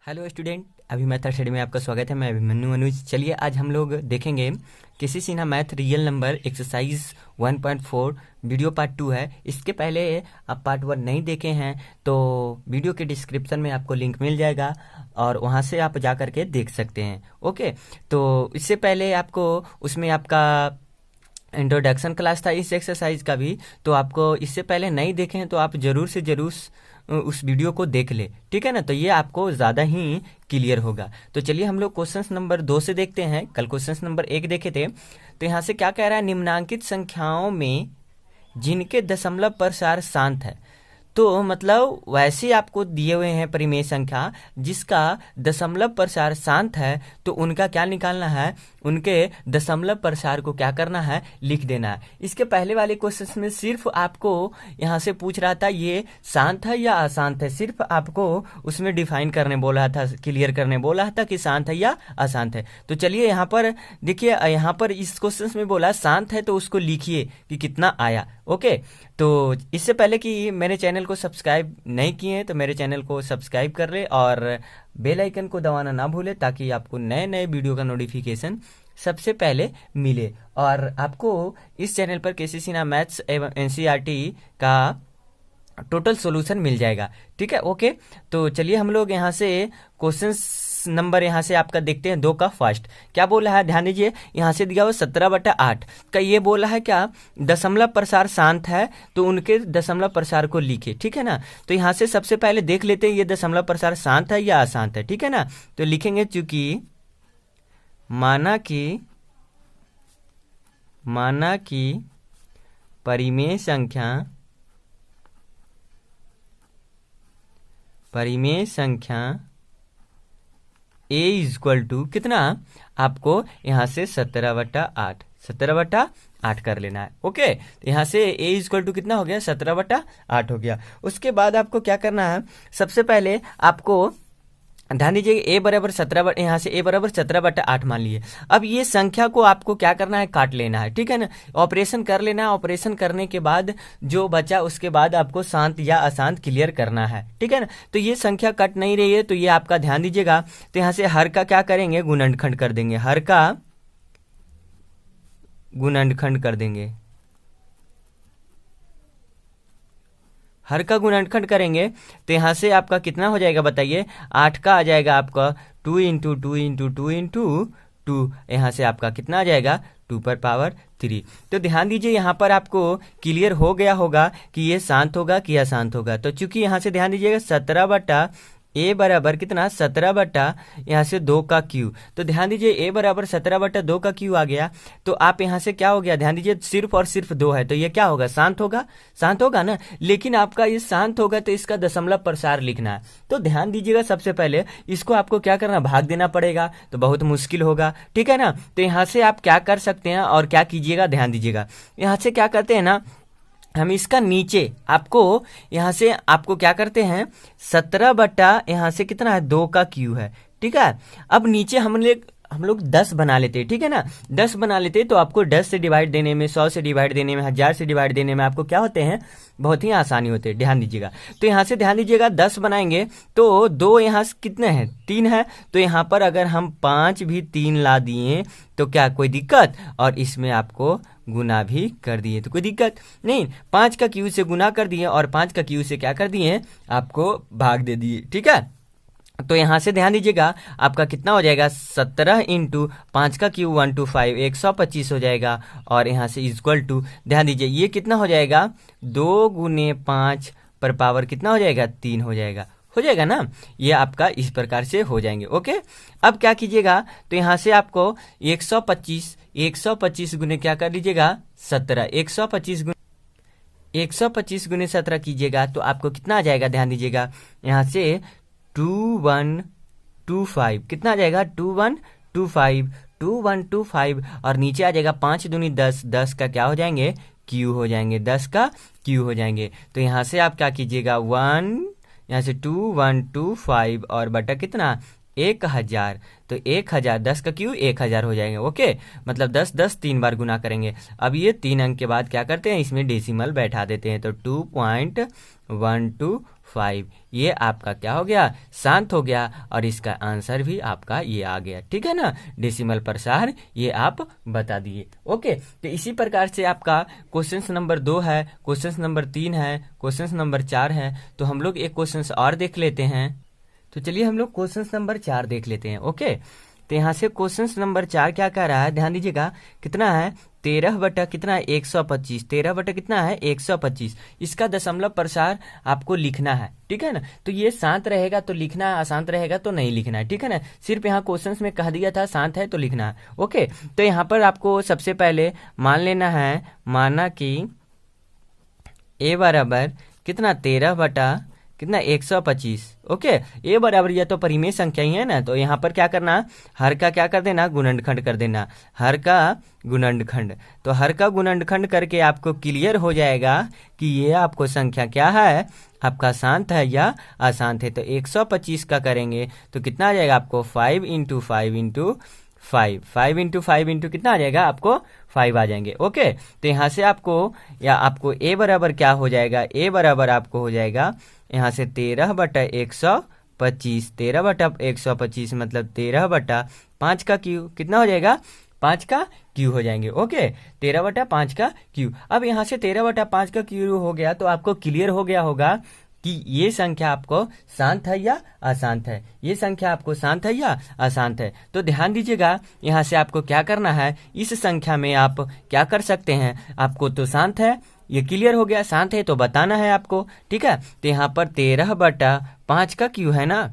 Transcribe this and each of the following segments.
Hello student, अभी math study में आपका स्वागत है। मैं अभिमन्यु अनुज। चलिए आज हम लोग देखेंगे K C Sinha math real number exercise 1.4 video part 2 है। इसके पहले आप पार्ट 1 नहीं देखे हैं तो वीडियो के डिस्क्रिप्शन में आपको लिंक मिल जाएगा और वहां से आप जा करके देख सकते हैं। ओके, तो इससे पहले आपको उसमें आपका इंट्रोडक्शन क्लास था इस एक्सरसाइज का भी, तो आपको इससे पहले नहीं देखे हैं तो आप जरूर से जरूर उस वीडियो को देख ले, ठीक है ना। तो ये आपको ज़्यादा ही क्लियर होगा। तो चलिए हम लोग क्वेश्चन नंबर 2 से देखते हैं। कल क्वेश्चन नंबर 1 देखे थे, तो यहाँ से क्या कह रहा है, निम्नांकित संख्याओं में जिनके दशमलव प्रसार शांत है। तो मतलब वैसे आपको दिए हुए हैं परिमेय संख्या जिसका दशमलव प्रसार शांत है, तो उनका क्या निकालना है, उनके दशमलव प्रसार को क्या करना है, लिख देना है। इसके पहले वाले क्वेश्चन में सिर्फ आपको यहाँ से पूछ रहा था ये शांत है या अशांत है, सिर्फ आपको उसमें डिफाइन करने बोला था, क्लियर करने बोला था कि शांत है या अशांत है। तो चलिए यहाँ पर देखिए, यहाँ पर इस क्वेश्चन में बोला शांत है तो उसको लिखिए कि कितना आया। ओके, तो इससे पहले कि मेरे चैनल को सब्सक्राइब नहीं किए हैं तो मेरे चैनल को सब्सक्राइब कर ले और बेल आइकन को दबाना ना भूले ताकि आपको नए नए वीडियो का नोटिफिकेशन सबसे पहले मिले। और आपको इस चैनल पर केसी सिन्हा मैथ्स एवं एनसीईआरटी का टोटल सॉल्यूशन मिल जाएगा, ठीक है। ओके, तो चलिए हम लोग यहाँ से क्वेश्चन नंबर यहाँ से आपका देखते हैं 2 का फर्स्ट क्या बोला है। ध्यान दीजिए, यहाँ से दिया हुआ 17/8 का ये बोला है क्या, दशमलव प्रसार शांत है तो उनके दशमलव प्रसार को लिखे, ठीक है ना। तो यहाँ से सबसे पहले देख लेते हैं ये दशमलव प्रसार शांत है या अशांत है, ठीक है ना। तो लिखेंगे चूंकि माना कि परिमेय संख्या a इक्वल टू कितना, आपको यहाँ से 17/8 कर लेना है। ओके, यहाँ से a इक्वल टू कितना हो गया, 17/8 हो गया। उसके बाद आपको क्या करना है, सबसे पहले आपको ध्यान दीजिए a बराबर 17, यहाँ से a बराबर 17/8 मान लिए। अब ये संख्या को आपको क्या करना है, काट लेना है, ठीक है ना। ऑपरेशन कर लेना है, ऑपरेशन करने के बाद जो बचा उसके बाद आपको शांत या अशांत क्लियर करना है, ठीक है ना। तो ये संख्या कट नहीं रही है तो ये आपका ध्यान दीजिएगा। तो यहाँ से हर का क्या करेंगे, गुणनखंड कर देंगे, हर का गुणनखंड कर देंगे, हर का गुणनखंड करेंगे तो यहाँ से आपका कितना हो जाएगा बताइए, 8 का आ जाएगा आपका 2 × 2 × 2 × 2, यहाँ से आपका कितना आ जाएगा 2⁻3। तो ध्यान दीजिए यहाँ पर आपको क्लियर हो गया होगा कि ये शांत होगा कि अशांत होगा। तो चूंकि यहाँ से ध्यान दीजिएगा 17/a बराबर कितना, 17/ यहाँ से 2 का क्यू। तो ध्यान दीजिए a बराबर 17/2 का क्यू आ गया। तो आप यहाँ से क्या हो गया, ध्यान दीजिए सिर्फ और सिर्फ 2 है तो ये क्या होगा, शांत होगा, शांत होगा ना। लेकिन आपका ये शांत होगा तो इसका दशमलव प्रसार लिखना है। तो ध्यान दीजिएगा सबसे पहले इसको आपको क्या करना, भाग देना पड़ेगा, तो बहुत मुश्किल होगा, ठीक है ना। तो यहाँ से आप क्या कर सकते हैं और क्या कीजिएगा, ध्यान दीजिएगा यहाँ से क्या करते हैं ना, हम इसका नीचे आपको यहाँ से आपको क्या करते हैं, 17/ यहाँ से कितना है 2 का क्यू है, ठीक है। अब नीचे हम लोग 10 बना लेते हैं, ठीक है ना। 10 बना लेते हैं तो आपको 10 से डिवाइड देने में, 100 से डिवाइड देने में, 1000 से डिवाइड देने में आपको क्या होते हैं, बहुत ही आसानी होते हैं। ध्यान दीजिएगा, तो यहाँ से ध्यान दीजिएगा 10 बनाएंगे तो 2 यहाँ से कितने हैं, 3 है। तो यहाँ पर अगर हम 5 भी 3 ला दिए तो क्या कोई दिक्कत, और इसमें आपको गुना भी कर दिए तो कोई दिक्कत नहीं। 5 का क्यू से गुना कर दिए और 5 का क्यू से क्या कर दिए, आपको भाग दे दिए, ठीक है। तो यहाँ से ध्यान दीजिएगा आपका कितना हो जाएगा, 17 × 5 का क्यू 125 125 हो जाएगा। और यहाँ से इक्वल टू ध्यान दीजिए ये कितना हो जाएगा, 2 × 5 पर पावर कितना हो जाएगा, 3 हो जाएगा ना। ये आपका इस प्रकार से हो जाएंगे। ओके, अब क्या कीजिएगा, तो यहाँ से आपको 125 गुने क्या कर लीजिएगा, 17, 125 गुने 17 कीजिएगा तो आपको कितना आ जाएगा, ध्यान दीजिएगा यहाँ से 2125 कितना आ जाएगा, 2125 और नीचे आ जाएगा 5 दूनी 10, 10 का क्या हो जाएंगे, क्यू हो जाएंगे, 10 का क्यू हो जाएंगे। तो यहाँ से आप क्या कीजिएगा, 1 यहाँ से 2125 और बटा कितना, 1000। तो 1000, 10 का क्यू 1000 हो जाएंगे। ओके, मतलब 10 10 3 बार गुना करेंगे। अब ये 3 अंक के बाद क्या करते हैं, इसमें डेसिमल बैठा देते हैं तो 2.12 5। ये आपका क्या हो गया, शांत हो गया, और इसका आंसर भी आपका ये आ गया। ठीक है ना, डेसिमल प्रसार ये आप बता दिए। ओके, तो इसी प्रकार से आपका क्वेश्चन नंबर 2 है, क्वेश्चन नंबर 3 है, क्वेश्चन नंबर 4 है। तो हम लोग एक क्वेश्चन और देख लेते हैं। तो चलिए हम लोग क्वेश्चन नंबर 4 देख लेते हैं। ओके, तो यहाँ से क्वेश्चन नंबर 4 क्या कह रहा है, ध्यान दीजिएगा। कितना है, 13 बटा कितना है, 125। 13 बटा कितना है, 125। इसका दशमलव प्रसार आपको लिखना है। ठीक है ना, तो ये शांत रहेगा तो लिखना है, अशांत रहेगा तो नहीं लिखना है। ठीक है ना, सिर्फ यहाँ क्वेश्चन में कह दिया था शांत है तो लिखना है। ओके, तो यहाँ पर आपको सबसे पहले मान लेना है, माना कि ए बराबर कितना, 13 बटा कितना, 125। ओके, ए बराबर यह तो परिमेय संख्या ही है ना, तो यहाँ पर क्या करना, हर का क्या कर देना, गुणनखंड कर देना, हर का गुणनखंड। तो हर का गुणनखंड करके आपको क्लियर हो जाएगा कि ये आपको संख्या क्या है, आपका शांत है या अशांत है। तो 125 का करेंगे तो कितना आ जाएगा आपको, 5 इंटू 5 इंटू 5, 5 इंटू 5 इंटू कितना आ जाएगा आपको, 5 आ जाएंगे। ओके, तो यहाँ से आपको या आपको ए बराबर क्या हो जाएगा, ए बराबर आपको हो जाएगा यहाँ से 13 बटा 125। 13 बटा 125 मतलब 13 बटा 5 का क्यू कितना हो जाएगा, 5 का क्यू हो जाएंगे। ओके, 13 बटा 5 का क्यू। अब यहाँ से 13 बटा 5 का क्यू हो गया तो आपको क्लियर हो गया होगा कि ये संख्या आपको शांत है या अशांत है, ये संख्या आपको शांत है या अशांत है। तो ध्यान दीजिएगा, यहाँ से आपको क्या करना है, इस संख्या में आप क्या कर सकते हैं, आपको तो शांत है, ये क्लियर हो गया, शांत है तो बताना है आपको। ठीक है, तो यहाँ पर 13 बटा 5 का क्यू है ना,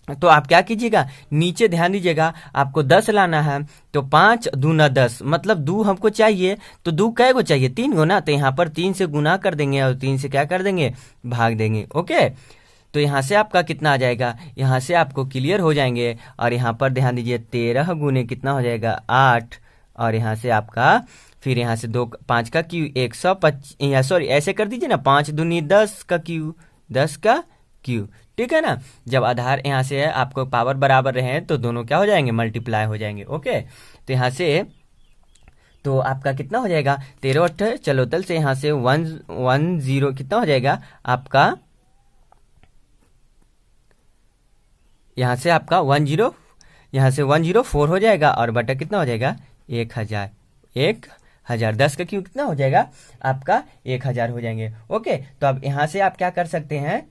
तो आप क्या कीजिएगा, नीचे ध्यान दीजिएगा, आपको 10 लाना है। तो 5 दूना 10 मतलब 2 हमको चाहिए, तो 2 कै गो चाहिए, 3 गो ना, तो यहाँ पर 3 से गुना कर देंगे और 3 से क्या कर देंगे, भाग देंगे। ओके, तो यहाँ से आपका कितना आ जाएगा, यहाँ से आपको क्लियर हो जाएंगे। और यहाँ पर ध्यान दीजिए, 13 गुने कितना हो जाएगा, 8, और यहाँ से आपका फिर यहाँ से 2 5 का क्यू 125, सॉरी ऐसे कर दीजिए ना, 5 दूनी 10 का क्यू, 10 का क्यू। ठीक है ना, जब आधार यहाँ से आपको पावर बराबर रहे तो दोनों क्या हो जाएंगे, मल्टीप्लाई हो जाएंगे। ओके, तो यहाँ से तो आपका कितना हो जाएगा, 13 8 चलो तल से यहाँ से 110 कितना हो जाएगा आपका, यहाँ से आपका 10 यहाँ से 104 हो जाएगा, और बटा कितना हो जाएगा, 1000। 1000 10 का क्यू कितना हो जाएगा आपका, 1000 हो जाएंगे। ओके, तो अब यहाँ से आप क्या कर सकते हैं,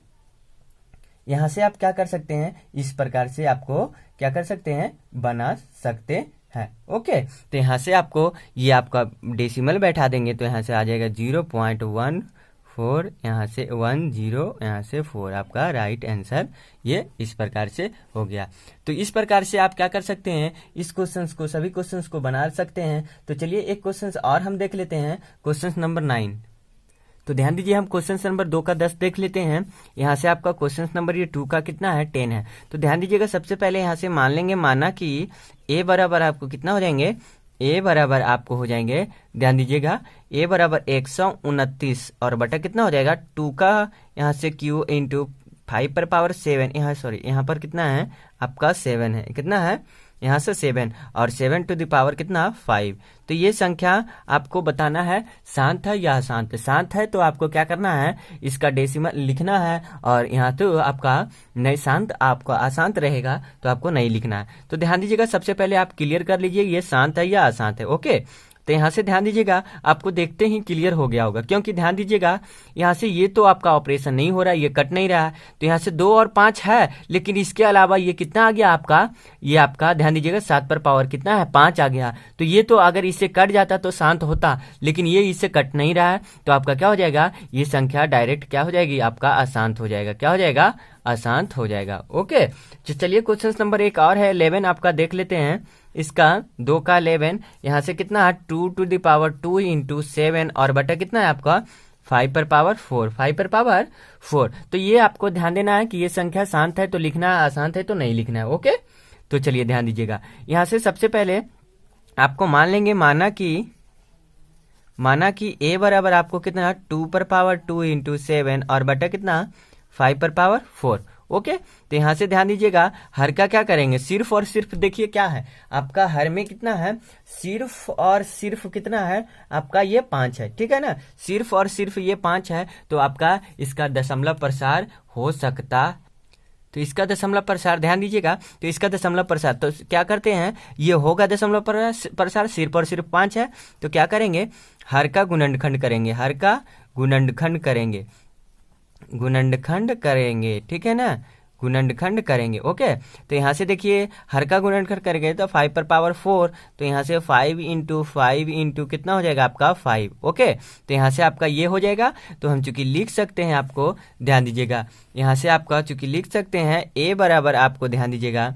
यहाँ से आप क्या कर सकते हैं, इस प्रकार से आपको क्या कर सकते हैं, बना सकते हैं। ओके, तो यहाँ से आपको ये आपका डेसिमल बैठा देंगे, तो यहाँ से आ जाएगा 0.14, यहाँ से 10, यहाँ से 4, आपका राइट आंसर ये इस प्रकार से हो गया। तो इस प्रकार से आप क्या कर सकते हैं, इस क्वेश्चंस को, सभी क्वेश्चंस को बना सकते हैं। तो चलिए एक क्वेश्चन और हम देख लेते हैं, क्वेश्चन नंबर 9। तो ध्यान दीजिए, हम क्वेश्चन नंबर 2 का 10 देख लेते हैं। यहाँ से आपका क्वेश्चन नंबर ये 2 का कितना है, 10 है। तो ध्यान दीजिएगा, सबसे पहले यहाँ से मान लेंगे, माना कि ए बराबर आपको कितना हो जाएंगे, ए बराबर आपको हो जाएंगे, ध्यान दीजिएगा, ए बराबर 129 और बटा कितना हो जाएगा, 2 का यहाँ से क्यू इंटू 5 पर पावर 7, यहाँ सॉरी यहाँ पर कितना है आपका 7 है, कितना है यहाँ से 7, और 7 टू द पावर कितना 5। तो ये संख्या आपको बताना है शांत है या अशांत। शांत है तो आपको क्या करना है, इसका डेसिमल लिखना है, और यहाँ तो आपका नहीं शांत, आपका अशांत रहेगा तो आपको नहीं लिखना है। तो ध्यान दीजिएगा, सबसे पहले आप क्लियर कर लीजिए ये शांत है या अशांत है। ओके, तो यहाँ से ध्यान दीजिएगा, आपको देखते ही क्लियर हो गया होगा, क्योंकि ध्यान दीजिएगा यहाँ से ये तो आपका ऑपरेशन नहीं हो रहा है, ये कट नहीं रहा है, तो यहाँ से 2 और 5 है, लेकिन इसके अलावा ये कितना आ गया आपका, ये आपका ध्यान दीजिएगा 7 पर पावर कितना है 5 आ गया। तो ये तो अगर इससे कट जाता तो शांत होता, लेकिन ये इससे कट नहीं रहा है, तो आपका क्या हो जाएगा, ये संख्या डायरेक्ट क्या हो जाएगी, आपका अशांत हो जाएगा। क्या हो जाएगा, अशांत हो जाएगा। ओके, चलिए क्वेश्चन नंबर 1 और है, 11 आपका देख लेते हैं। इसका 2 का 11 यहाँ से कितना है, 2 टू द पावर 2 इंटू 7, और बटा कितना है आपका 5 पर पावर 4, 5 पर पावर 4। तो ये आपको ध्यान देना है कि ये संख्या शांत है तो लिखना है, अशांत है तो नहीं लिखना है। ओके, तो चलिए ध्यान दीजिएगा, यहाँ से सबसे पहले आपको मान लेंगे, माना कि ए बराबर आपको कितना 2 पर पावर 2 इंटू 7 और बटा कितना 5 पर पावर 4। ओके, तो यहाँ से ध्यान दीजिएगा हर का क्या करेंगे, सिर्फ और सिर्फ देखिए क्या है आपका हर में कितना है, सिर्फ और सिर्फ कितना है आपका ये 5 है, ठीक है ना, सिर्फ और सिर्फ ये 5 है, तो आपका इसका दशमलव प्रसार हो सकता, तो इसका दशमलव प्रसार ध्यान दीजिएगा, तो इसका दशमलव प्रसार तो क्या करते हैं, ये होगा दशमलव प्रसार, सिर्फ और सिर्फ 5 है, तो क्या करेंगे हर का गुणनखंड करेंगे, हर का गुणनखंड करेंगे, गुणनखंड करेंगे, ठीक है ना, गुणनखंड करेंगे। ओके, तो यहाँ से देखिए हर का गुणनखंड करेंगे तो 5 पर पावर 4, तो यहाँ से 5 इंटू 5 इंटू कितना हो जाएगा आपका 5। ओके, तो यहाँ से आपका ये हो जाएगा, तो हम चूंकि लिख सकते हैं, आपको ध्यान दीजिएगा यहाँ से आपका चूंकि लिख सकते हैं a बराबर, आपको ध्यान दीजिएगा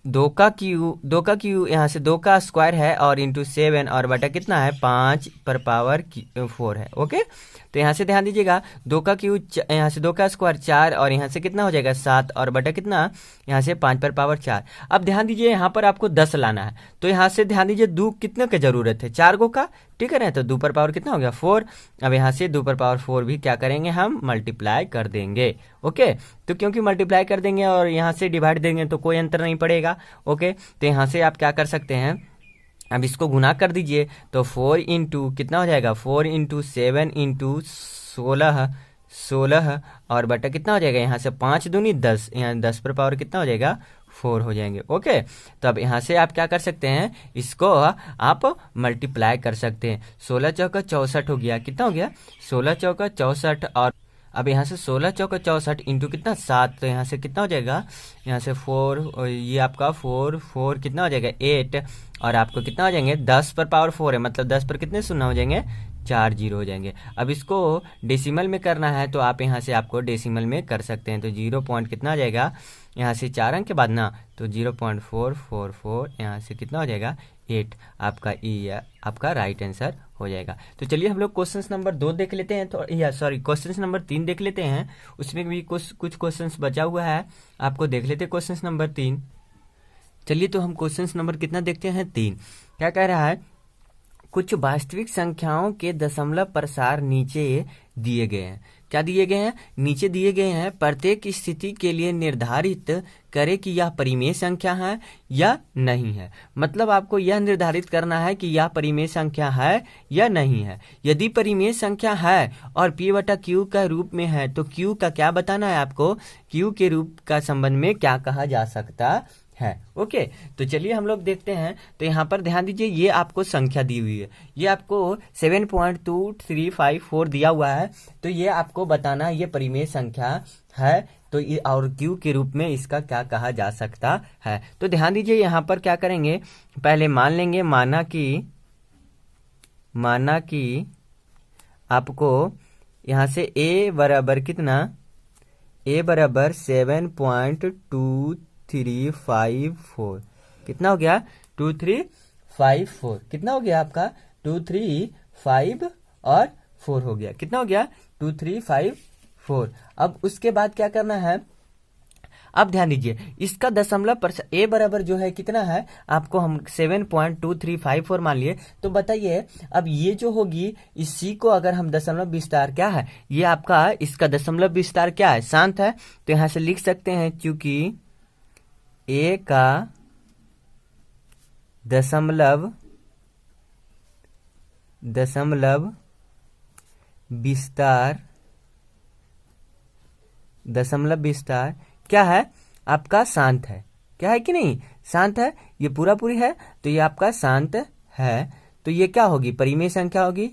2 का क्यू यहाँ से 2 का स्क्वायर है और इंटू 7 और बटा कितना है 5 पर पावर 4 है। ओके, तो यहाँ से ध्यान दीजिएगा 2 का क्यू यहाँ से 2 का स्क्वायर 4 और यहाँ से कितना हो जाएगा 7 और बटा कितना यहाँ से 5 पर पावर 4। अब ध्यान दीजिए यहाँ पर आपको 10 लाना है, तो यहाँ से ध्यान दीजिए 2 कितने की जरूरत है, 4 गो का, ठीक है ना, तो 2 पर पावर कितना हो गया 4। अब यहाँ से 2 पर पावर 4 भी क्या करेंगे हम मल्टीप्लाई कर देंगे। ओके, तो क्योंकि मल्टीप्लाई कर देंगे और यहाँ से डिवाइड देंगे तो कोई अंतर नहीं पड़ेगा। ओके, तो यहाँ से आप क्या कर सकते हैं, अब इसको गुना कर दीजिए, तो 4 इंटू कितना हो जाएगा 4 इंटू 7 इंटू 16 और बटा कितना हो जाएगा यहाँ से 5 दूनी 10, यहाँ 10 पर पावर कितना हो जाएगा 4 हो जाएंगे। ओके, तो अब यहाँ से आप क्या कर सकते हैं, इसको आप मल्टीप्लाई कर सकते हैं, 16 चौका 64 हो गया, कितना हो गया 16 चौका 64, और अब यहाँ से 16 चौका 64 इंटू कितना 7, तो यहाँ से कितना हो जाएगा यहाँ से 4, ये आपका 4 कितना हो जाएगा 8, और आपको कितना हो जाएंगे 10 पर पावर 4 है, मतलब 10 पर कितने शून्य हो जाएंगे 4 जीरो हो जाएंगे। अब इसको डेसिमल में करना है तो आप यहाँ से आपको डेसिमल में कर सकते हैं, तो 0 पॉइंट कितना आ जाएगा यहाँ से 4 अंक के बाद ना, तो 0.444 यहाँ से कितना हो जाएगा 8, आपका ई आपका राइट आंसर हो जाएगा। तो चलिए हम लोग क्वेश्चन नंबर 2 देख लेते हैं, तो क्वेश्चन नंबर 3 देख लेते हैं, उसमें भी कुछ क्वेश्चन बचा हुआ है, आपको देख लेते हैं क्वेश्चन नंबर 3। चलिए तो हम क्वेश्चन नंबर कितना देखते हैं 3, क्या कह रहा है, कुछ वास्तविक संख्याओं के दशमलव प्रसार नीचे दिए गए हैं, क्या दिए गए हैं नीचे दिए गए हैं, प्रत्येक स्थिति के लिए निर्धारित करें कि यह परिमेय संख्या है या नहीं है, मतलब आपको यह निर्धारित करना है कि यह परिमेय संख्या है या नहीं है। यदि परिमेय संख्या है और p बटा क्यू का रूप में है तो क्यू का क्या बताना है आपको, क्यू के रूप का संबंध में क्या कहा जा सकता है। ओके, तो चलिए हम लोग देखते हैं, तो यहाँ पर ध्यान दीजिए ये आपको संख्या दी हुई है, ये आपको 7.2354 दिया हुआ है, तो ये आपको बताना है ये परिमेय संख्या है, तो ये और क्यू के रूप में इसका क्या कहा जा सकता है। तो ध्यान दीजिए यहाँ पर क्या करेंगे, पहले मान लेंगे, माना कि आपको यहाँ से a बराबर कितना, a बराबर 7.2354 कितना हो गया 2354, कितना हो गया आपका 235 और 4 हो गया, कितना हो गया 2354। अब उसके बाद क्या करना है, अब ध्यान दीजिए इसका दशमलव प्रसार a बराबर जो है कितना है, आपको हम 7.2354 मान लिए, तो बताइए अब ये जो होगी इसी को अगर हम दशमलव विस्तार क्या है, ये आपका इसका दशमलव विस्तार क्या है शांत है, तो यहां से लिख सकते हैं चूंकि a का दशमलव विस्तार क्या है आपका शांत है, क्या है कि नहीं शांत है, ये पूरा पूरी है, तो ये आपका शांत है, तो ये क्या होगी परिमेय संख्या होगी,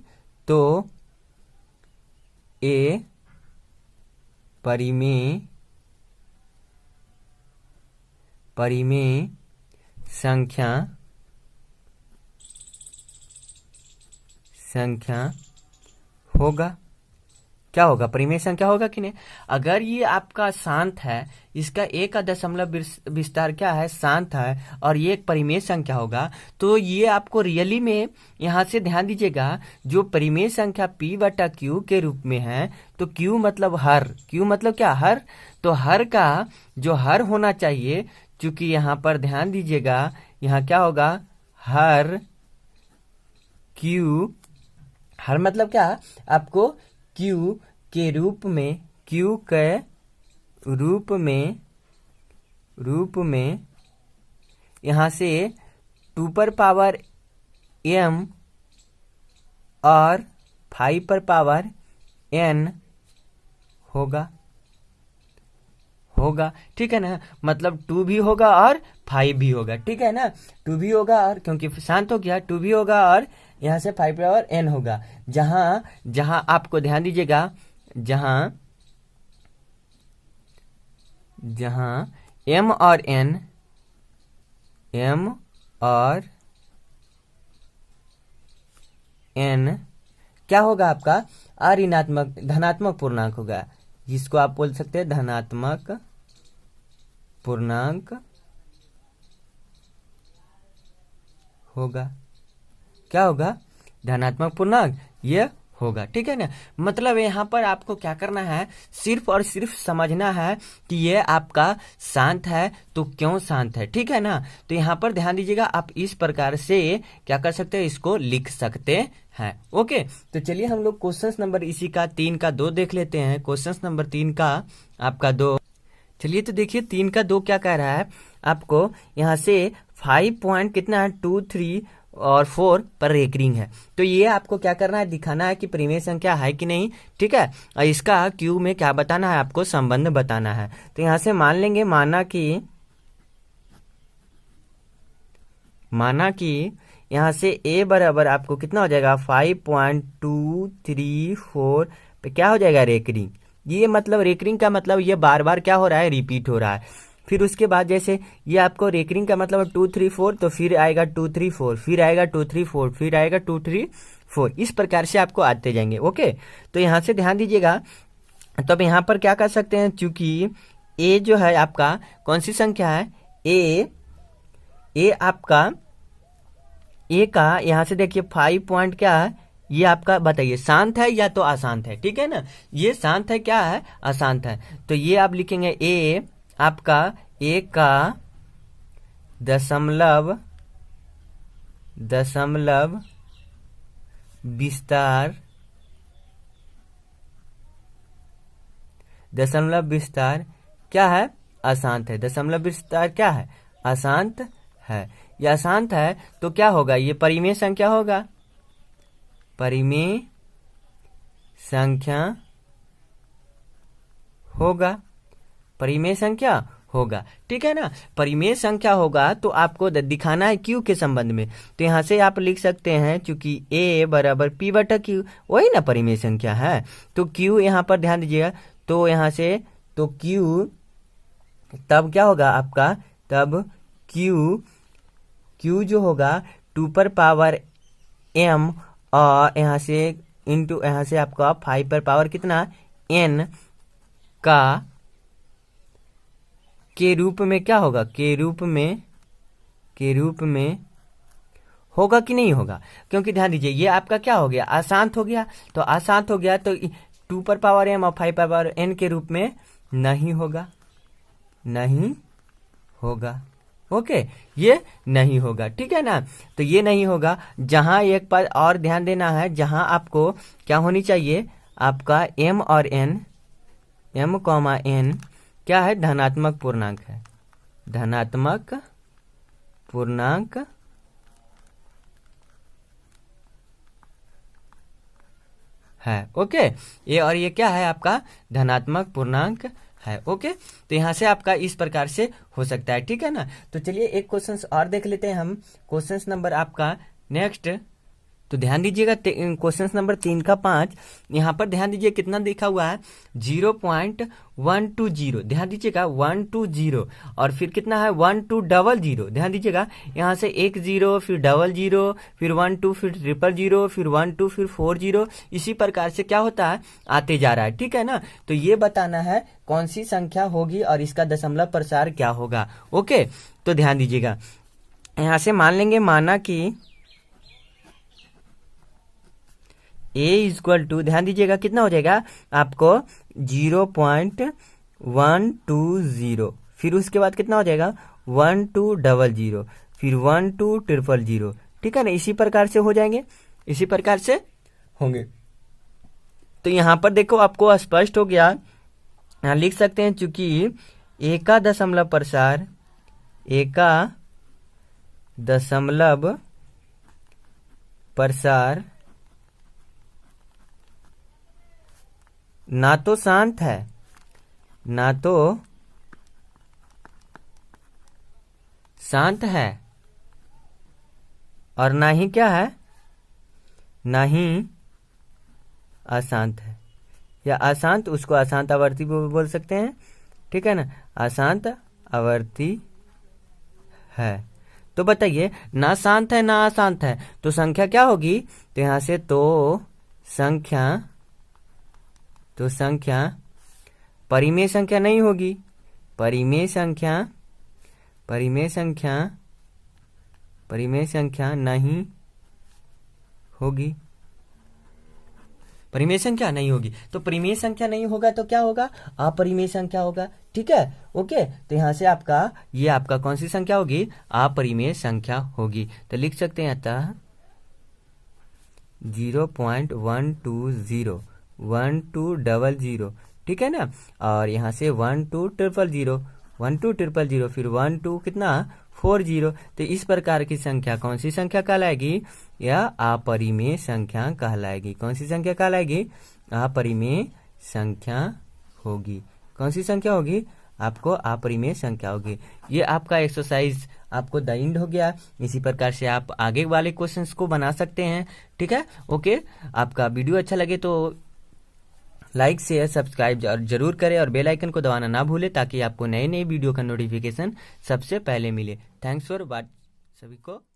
तो a परिमेय संख्या होगा, क्या होगा परिमेय संख्या होगा कि नहीं। अगर ये आपका शांत है, इसका a का दशमलव विस्तार क्या है शांत है, और ये एक परिमेय संख्या होगा, तो ये आपको रियली में यहाँ से ध्यान दीजिएगा जो परिमेय संख्या p बटा q के रूप में है, तो q मतलब हर, q मतलब क्या हर, तो हर का जो हर होना चाहिए, चूंकि यहाँ पर ध्यान दीजिएगा यहाँ क्या होगा हर q, हर मतलब क्या आपको q के रूप में, q के रूप में यहाँ से 2 पर पावर m और 5 पर पावर n होगा, ठीक है ना। मतलब 2 भी होगा और 5 भी होगा, ठीक है ना। 2 भी होगा और क्योंकि शांत हो गया 2 भी होगा और यहाँ से 5 पावर n होगा। जहां आपको ध्यान दीजिएगा, जहां m और n क्या होगा आपका अऋणात्मक धनात्मक पूर्णांक होगा, जिसको आप बोल सकते हैं धनात्मक पूर्णांक होगा। क्या होगा? धनात्मक पूर्णांक ये होगा, ठीक है ना। मतलब यहाँ पर आपको क्या करना है, सिर्फ और सिर्फ समझना है कि ये आपका शांत है तो क्यों शांत है, ठीक है ना। तो यहाँ पर ध्यान दीजिएगा, आप इस प्रकार से क्या कर सकते हैं, इसको लिख सकते हैं। ओके, तो चलिए हम लोग क्वेश्चन नंबर इसी का 3 का 2 देख लेते हैं। क्वेश्चन नंबर 3 का आपका 2, चलिए तो देखिए 3 का 2 क्या कह रहा है आपको, यहाँ से 5 पॉइंट कितना है 2, 3 और 4 पर रेकरिंग है। तो ये आपको क्या करना है, दिखाना है कि परिमेय संख्या है कि नहीं, ठीक है। और इसका क्यू में क्या बताना है, आपको संबंध बताना है। तो यहां से मान लेंगे, माना कि यहां से a बराबर आपको कितना हो जाएगा 5.234 पे क्या हो जाएगा रेकरिंग। ये मतलब रेकरिंग का मतलब ये बार बार क्या हो रहा है, रिपीट हो रहा है। फिर उसके बाद जैसे ये आपको रेकरिंग का मतलब 2, 3, 4, तो फिर आएगा 2, 3, 4, फिर आएगा 2, 3, 4, फिर आएगा 2, 3, 4, इस प्रकार से आपको आते जाएंगे। ओके, तो यहाँ से ध्यान दीजिएगा। तो अब यहाँ पर क्या कर सकते हैं, चूंकि ए जो है आपका कौन सी संख्या है, ए आपका ए का यहाँ से देखिए 5 पॉइंट क्या है, ये आपका बताइए शांत है या तो अशांत है, ठीक है ना। ये शांत है, क्या है, अशांत है। तो ये आप लिखेंगे ए आपका ए का दशमलव विस्तार क्या है, अशांत है। दशमलव विस्तार क्या है, अशांत है। यह अशांत है तो क्या होगा, ये परिमेय संख्या होगा, परिमेय संख्या होगा, ठीक है ना। परिमेय संख्या होगा तो आपको दिखाना है क्यू के संबंध में। तो यहाँ से आप लिख सकते हैं, चूंकि a बराबर p बटा क्यू, वही ना परिमेय संख्या है। तो क्यू यहाँ पर ध्यान दीजिएगा, तो यहाँ से तो क्यू तब क्या होगा आपका, तब क्यू जो होगा 2 पर पावर m और यहाँ से इंटू यहाँ से आपका 5 पर पावर कितना n का के रूप में क्या होगा, के रूप में होगा कि नहीं होगा। क्योंकि ध्यान दीजिए ये आपका क्या हो गया, अशांत हो गया। तो अशांत हो गया तो 2 पर पावर m और 5 पर पावर n के रूप में नहीं होगा। ओके, ये नहीं होगा, ठीक है ना। तो ये नहीं होगा। जहां एक बात और ध्यान देना है, जहां आपको क्या होनी चाहिए, आपका m और n, m, n क्या है, धनात्मक पूर्णांक है, धनात्मक पूर्णांक है। ओके, ये और ये क्या है आपका धनात्मक पूर्णांक है। ओके, तो यहाँ से आपका इस प्रकार से हो सकता है, ठीक है ना। तो चलिए एक क्वेश्चन और देख लेते हैं हम। क्वेश्चन नंबर आपका नेक्स्ट, तो ध्यान दीजिएगा क्वेश्चन नंबर 3 का 5, यहाँ पर ध्यान दीजिए कितना लिखा हुआ है 0.120। ध्यान दीजिएगा 120 और फिर कितना है 1200। ध्यान दीजिएगा यहाँ से 1 0 फिर 00 फिर 12 फिर 000 फिर 12 फिर 40, इसी प्रकार से क्या होता है आते जा रहा है, ठीक है ना। तो ये बताना है कौन सी संख्या होगी और इसका दशमलव प्रसार क्या होगा। ओके, तो ध्यान दीजिएगा यहाँ से मान लेंगे, माना कि a इक्वल टू, ध्यान दीजिएगा कितना हो जाएगा आपको 0.120, फिर उसके बाद कितना हो जाएगा 1200, फिर 12000, ठीक है ना। इसी प्रकार से हो जाएंगे, इसी प्रकार से होंगे। तो यहाँ पर देखो आपको स्पष्ट हो गया यहाँ लिख सकते हैं चूंकि एका दशमलव प्रसार ना तो शांत है, ना तो शांत है, और ना ही क्या है, ना ही अशांत है। या अशांत, उसको अशांत आवर्ती बोल सकते हैं, ठीक है ना, अशांत आवर्ती है। तो बताइए, ना शांत है ना अशांत है, तो संख्या क्या होगी? तो यहां से संख्या परिमेय संख्या नहीं होगी, परिमेय संख्या नहीं होगी, परिमेय संख्या नहीं होगी। तो परिमेय संख्या नहीं होगा तो क्या होगा? अपरिमेय संख्या होगा, ठीक है, ओके। तो यहां से ये आपका कौन सी संख्या होगी? अपरिमेय संख्या होगी। तो लिख सकते हैं अतः 0.120, ठीक है ना। और यहाँ से 12000, फिर 12 कितना 40। तो इस प्रकार की संख्या कौन सी संख्या कहलाएगी? यह अपरिमेय संख्या कहलाएगी। कौन सी संख्या कहलाएगी? अपरिमेय संख्या होगी। कौन सी संख्या होगी? आपको अपरिमेय संख्या होगी। ये आपका एक्सरसाइज आपको द एंड हो गया। इसी प्रकार से आप आगे वाले क्वेश्चंस को बना सकते हैं, ठीक है, ओके। आपका वीडियो अच्छा लगे तो लाइक शेयर सब्सक्राइब जरूर करें और बेल आइकन को दबाना ना भूलें, ताकि आपको नए नए वीडियो का नोटिफिकेशन सबसे पहले मिले। थैंक्स फॉर वॉच सभी को।